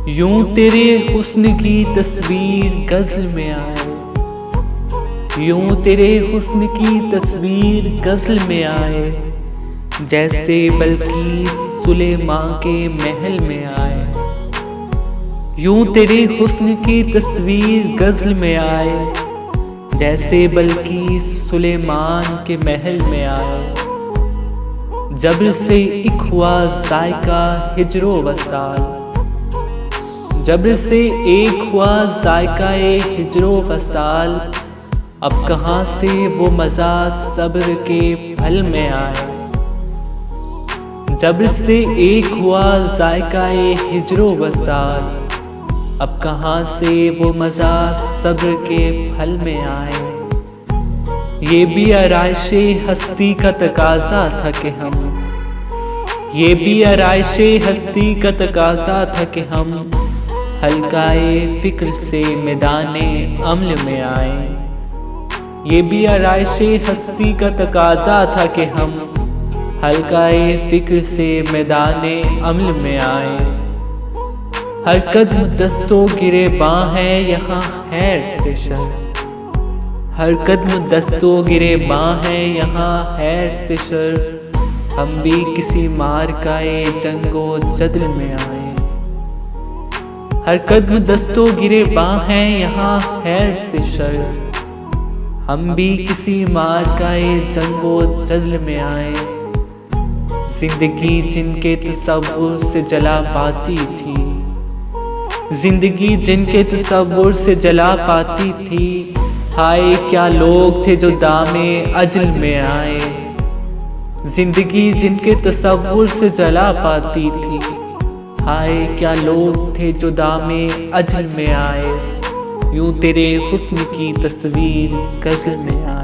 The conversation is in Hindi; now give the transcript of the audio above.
यूं तेरे हुस्न की तस्वीर गज़ल में आए, यूं तेरे हुस्न की तस्वीर गज़ल में आए, जैसे बल्कीस सुलेमान के महल में आए। यूं तेरे हुस्न की तस्वीर गज़ल में आए, जैसे बल्कीस सुलेमान के महल में आए। जब्र से एक हुआ जायका हिजरो वसाल, जब्र से एक हुआ जायका हिजरो वसाल। अब कहाँ से वो मज़ा सब्र के फल में आए। जब्र से एक हुआ जायका हिजरो वसाल, अब कहाँ से वो मज़ा सब्र के फल में आए। ये भी आराइशे हस्ती का तकाजा था कि हम, ये भी आराइशे हस्ती का तकाजा था कि हम हल्काए फिक्र से मैदाने अम्ल में आए। ये भी आराइशे हस्ती का तकाजा था कि हम हल्काए फिक्र से मैदाने अम्ल में आए। हर कदम दस्तों गिरे बाँ है यहाँ हैर से शर, हर कदम दस्तों गिरे बाँ है यहाँ हैर से शर। हम भी किसी मार का जंगो जदल में आए। हर कदम दस्तों गिरे बाँ है यहाँ हैर से शर, हम भी किसी मार का जंगो जदल में आए। जिंदगी जिनके तसव्वुर से जला पाती थी, जिंदगी जिनके तसव्वुर से जला पाती थी। हाय क्या लोग थे जो दामे अजल में आए। जिंदगी जिनके तसव्वुर से जला पाती थी, हाय क्या लोग थे जो दामे अजल में आए। यूं तेरे हुस्न की तस्वीर गज़ल में आए।